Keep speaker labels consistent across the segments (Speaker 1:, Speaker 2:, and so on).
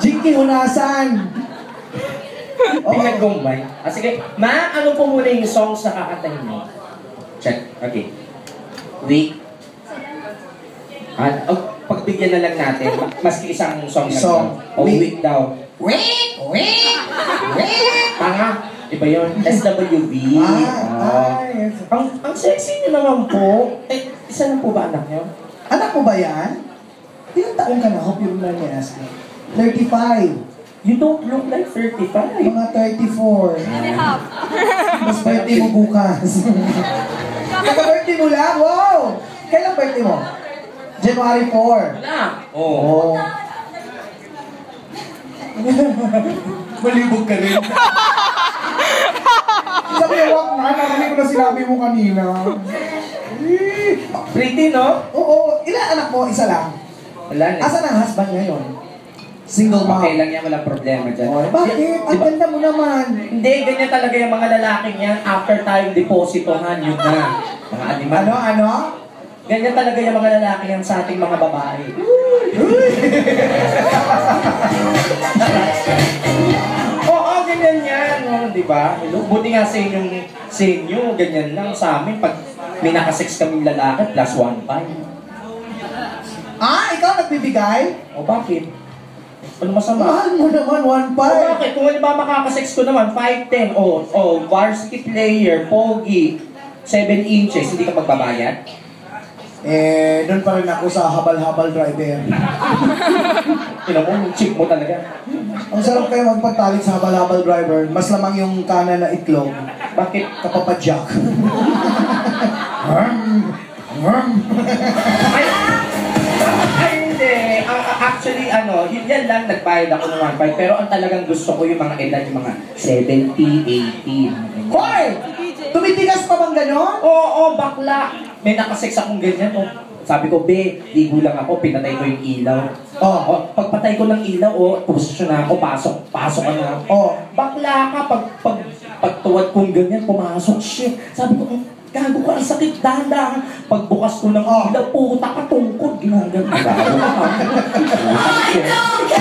Speaker 1: Jinky Hunasan.
Speaker 2: Pinag-combine. Sige, ma, ano po muna yung songs na kakantahin mo? Check. Okay. Week. Pagbigyan na lang natin, maski isang song na
Speaker 1: Song.
Speaker 2: week daw. Week! Tanga. Iba yun. SWV.
Speaker 1: Yes.
Speaker 2: Ang sexy niyo naman po. Isa na po ba anak niyo?
Speaker 1: Anak mo ba yan? Ilang taong ka na? Hope you remember me asking. 35.
Speaker 2: You don't look like 35.
Speaker 1: Mga 34. Mas birthday mo bukas. Kaka-birthday mo lang? Wow! Kailan birthday mo? January 4.
Speaker 2: Wala. Oo.
Speaker 1: Malibog ka rin. Sabi niya, wak na. Narinig ko na sinabi mo kanina.
Speaker 2: Pretty, no?
Speaker 1: Oo. Ilan anak mo? Isa lang.
Speaker 2: Wala na.
Speaker 1: Asan ang husband ngayon? Single mom.
Speaker 2: Okay lang yan, walang problema dyan.
Speaker 1: Oh, bakit? Ang ganda mo naman.
Speaker 2: Hindi, ganyan talaga yung mga lalaking yan. After tayong depositohan, yun na. Mga animal.
Speaker 1: Ano?
Speaker 2: Ganyan talaga yung mga lalaki yan sa ating mga babae. Oo, ganyan yan. Oh, di ba? Buti nga sa inyo, ganyan lang. Sa amin, pag may nakasex kaming lalaki, plus 1.5.
Speaker 1: Ikaw nagbibigay?
Speaker 2: O bakit? Ano masama?
Speaker 1: Mahal mo naman, 1.5.
Speaker 2: Bakit? Kung halimbawa makakasex ko naman, 5'10", varsity player, pogi, 7 inches, hindi ka magbabayad?
Speaker 1: Doon pa rin ako sa habal-habal driver.
Speaker 2: Ino mo, yung chick mo talaga.
Speaker 1: Ang sarap kayo magpagtalit sa habal-habal driver. Mas lamang yung kanan na itlog.
Speaker 2: Bakit?
Speaker 1: Kapapadyak.
Speaker 2: Ay, hindi. Actually, yan lang, nagbayad ako ng 1.5. Pero ang talagang gusto ko yung mga edad, yung mga 70, 80.
Speaker 1: Hoy! Tumitigas pa bang gano'n?
Speaker 2: Oo, bakla. May nakasex akong ganyan. Sabi ko, be, ligo lang ako, pinatay ko yung ilaw. Pagpatay ko ng ilaw, posisyon na ako, pasok ka na. Bakla ka, pagtuwad kong ganyan, pumasok, shit. Sabi ko, gago ka, ang sakit, dahan-dahan. Pagbukas ko ng ilaw, puta ka, tungkod, ginagano. Gago ka.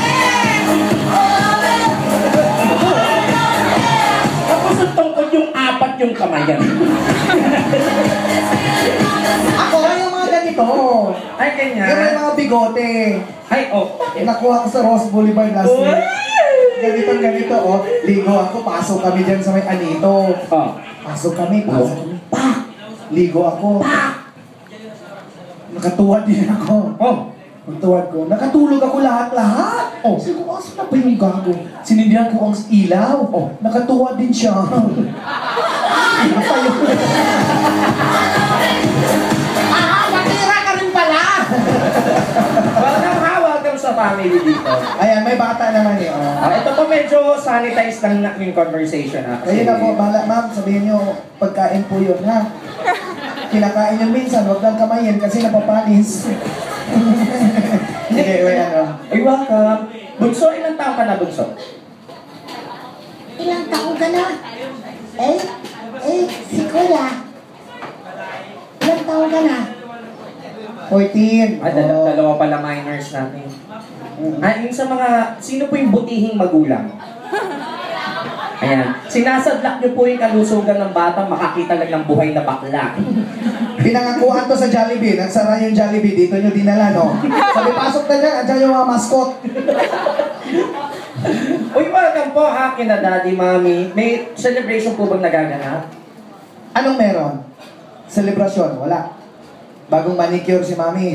Speaker 2: Tapos ang tungkod yung apat yung kamayan.
Speaker 1: Ako, yung mga ganito.
Speaker 2: Ay, ganyan.
Speaker 1: Yung may mga bigote.
Speaker 2: Ay,
Speaker 1: Nakuha ko sa Ross Boulevard last week. Ganito, ligo ako, pasok kami dyan sa may Anito. Pasok kami. Ligo ako. Nakatuwad din ako. Pagtuwad ko, nakatulog ako lahat. Sabi ko, asan na ba yung gago? Sinindihan ko ang ilaw. Nakatuwad din siya. Matira ka rin pala!
Speaker 2: Welcome sa family dito.
Speaker 1: Ayan, may bata naman eh.
Speaker 2: Ito po medyo sanitize lang na yung conversation.
Speaker 1: Kayo na po, bala ma'am, sabihin nyo, pagkain po yun, ha? Kinakain yun minsan, huwag lang kamayin kasi napapanis. Sige,
Speaker 2: Ay, welcome. Bunso, ilang taon ka na, Bunso?
Speaker 3: Ilang taon ka na? Si Kuya. Ilang taon ka na?
Speaker 1: 14.
Speaker 2: Dalawa pala minors natin. Yung sa mga, sino po yung butihing magulang? Ayan. Sinasadlak niyo po yung kalusugan ng bata, makakita lang ng buhay na bakla.
Speaker 1: Pinangakuan to sa Jollibee. Nagsara yung Jollibee. Dito nyo dinala, no? Sabi, pasok na dyan. Andiyan yung mga mascot.
Speaker 2: Uy, welcome po ha, kina Daddy, Mami. May celebration po bang nagaganap?
Speaker 1: Anong meron? Selebrasyon? Wala. Bagong manicure si Mami.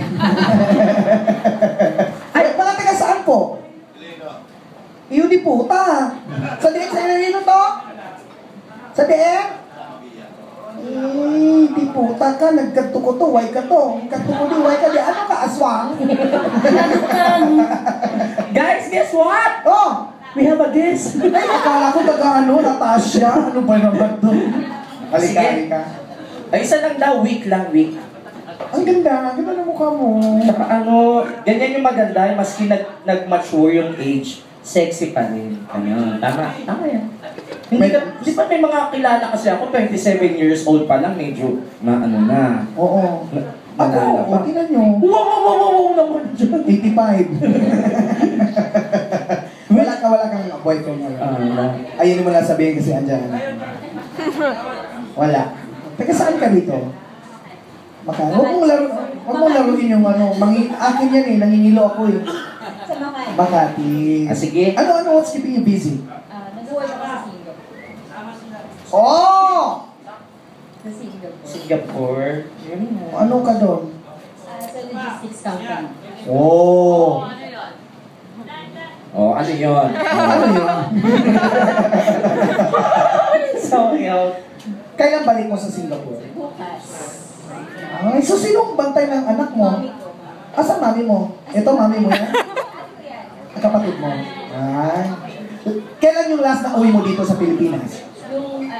Speaker 1: Ay, mga taga saan po? Iyon di puta. Sa DX sa Iloilo to? Sa DX? Di puta ka. Nagkatuko to. Why ka to? Nagkatuko di. Why ka di. Ano ka? Aswang?
Speaker 2: Guys, guess what? We have a guest.
Speaker 1: Ay, akala ko taga Natasha. Ano ba naman to? Halika.
Speaker 2: Ay, isa lang daw. Week lang, week.
Speaker 1: Ang ganda. Ganda ng mukha mo.
Speaker 2: Saka ganyan yung maganda. Maski nag-mature yung age, sexy pa rin. Ganyan. Tama yan. Di ba may mga kilala kasi ako, 27 years old pa lang, medyo na.
Speaker 1: Oo. Ako, tinan nyo.
Speaker 2: Wow naman dyan.
Speaker 1: 85. boyfriend mo. Ayun mo lang sabihin kasi andyan. Wala. Teka, saan ka dito? Huwag mong laruin yung ano. Akin yan eh, nangingilo ako eh.
Speaker 3: Sa Makati.
Speaker 1: Makati.
Speaker 2: Sige.
Speaker 1: Ano, what's keeping you busy?
Speaker 3: Nag-work ako sa Singapore.
Speaker 1: Oh!
Speaker 3: Sa Singapore.
Speaker 2: Singapore.
Speaker 1: Ano ka doon?
Speaker 3: Sa logistics company.
Speaker 1: Oh!
Speaker 2: Oh, ano yun?
Speaker 1: Ano yun?
Speaker 2: So, yun.
Speaker 1: Kailan balik mo sa Singapore?
Speaker 3: Bukas.
Speaker 1: Ay, so sinong bantay ng anak mo?
Speaker 3: Mami ko.
Speaker 1: Asan mami mo? Ito, mami mo yan? Kapatid mo? Ay. Kailan yung last na uwi mo dito sa Pilipinas?
Speaker 3: Yung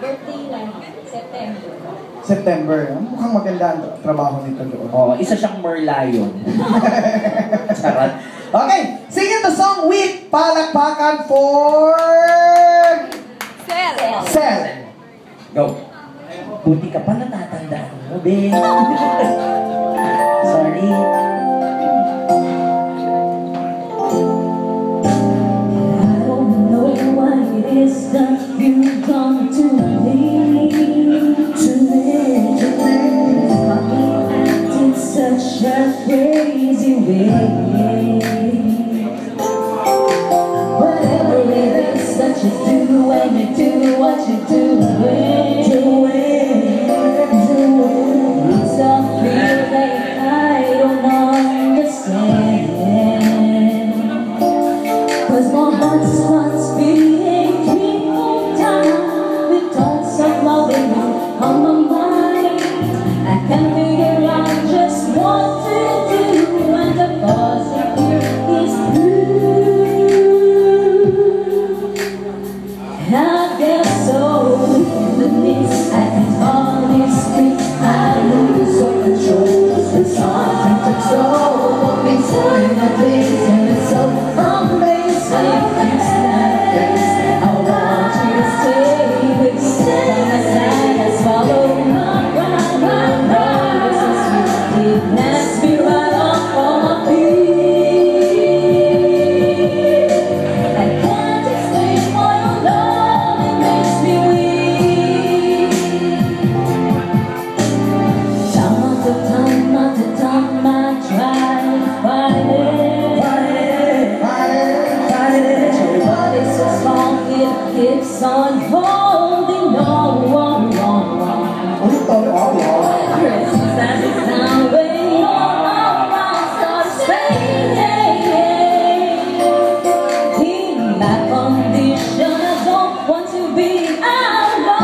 Speaker 3: birthday lang, September.
Speaker 1: September. Mukhang maganda ang trabaho nito doon.
Speaker 2: Oh, isa siyang merlion. Charot.
Speaker 1: Okay, singing the song with palakpakan for... Sel.
Speaker 2: Go. Buti ka pa natatandaan mo, be. Sorry.
Speaker 4: I don't know what it is that you've done to me. Got me acting such a crazy way. Whatever it is that you do when you do what you do. It's a feeling I don't understand. 'Cause my heart starts beating 3 times with thoughts of loving you on my mind. I can't figure out just what to do when the cause of you is through. I get so in the midst, I can hardly speak. I lose all control. It's something to control me, saying the things and it's so amazing. It's nice. I want you to stay with me. By my side, I swallow my pride. This is you. It knocks me right off on my feet. I can't explain why your love it makes me weak. Time after time after time, I try to fight it. But it's so strong, it keeps on holding on. Christmas as it's now when you're around, starts fading. In my condition, I don't want to be alone.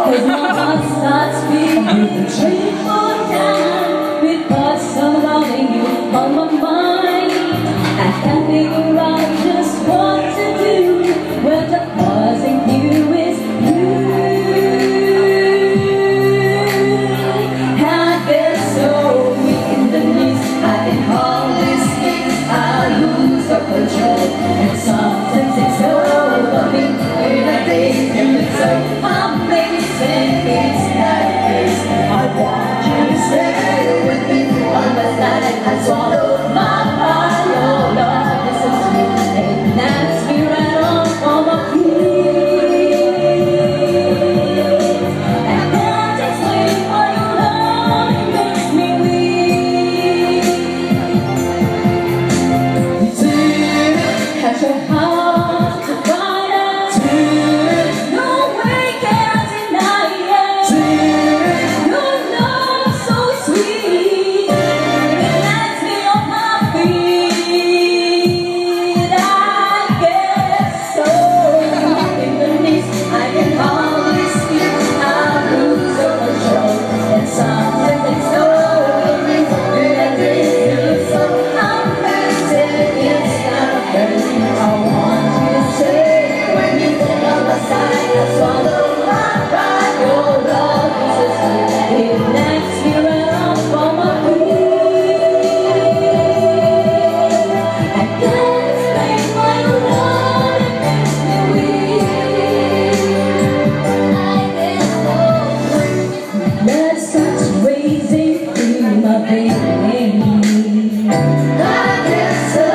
Speaker 4: 'Cause my heart starts beating 3-4 times with thoughts surrounding you on my mind. I can't figure out just what to do when the causing you is you. I get so weak in the knees, I can hardly speak. I lose all control, and sometimes it's over me. When I think it's so amazing, it's like this. I want you to stay with me. On my side, I swallow my pride. Your love is so sweet, it knocks me right off on my feet. I can't explain why your love it makes me weak. Has your heart to find it? No way can I deny it. Your love so sweet, it knocks me off my feet. I get so weak in the knees, I can hardly speak. I lose all control, and sometimes it's over me. When I think it's so amazing, it's not crazy. I want you to stay with me. On my side, I swallow my pride. Your love is so sweet, it knocks me right off on my feet. I can't explain why your love it makes me weak. I get so blood starts racing through my veins. I get so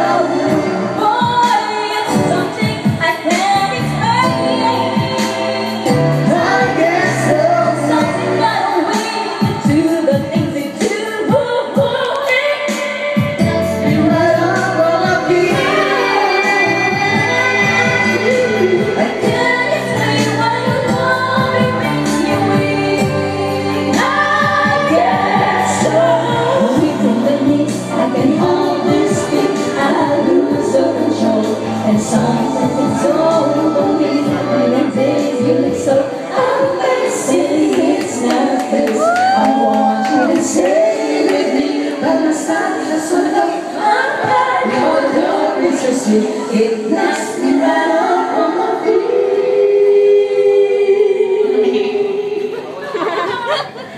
Speaker 4: lose you. It knocks me right off on my feet.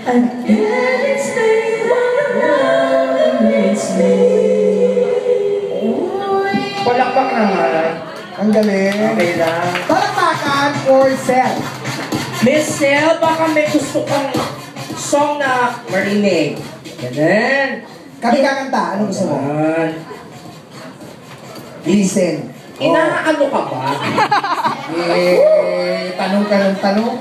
Speaker 4: I can't explain what love makes me.
Speaker 2: Palakpak naman.
Speaker 1: Ang galing.
Speaker 2: Okay lang.
Speaker 1: Palakpakan for Sel.
Speaker 2: Miss Sel, baka may gusto kang song na marinig. Ganun.
Speaker 1: Kami kakanta. Ano gusto mo?
Speaker 2: Ganun.
Speaker 1: Listen.
Speaker 2: Inaano ka ba?
Speaker 1: Tanong ka ng tanong.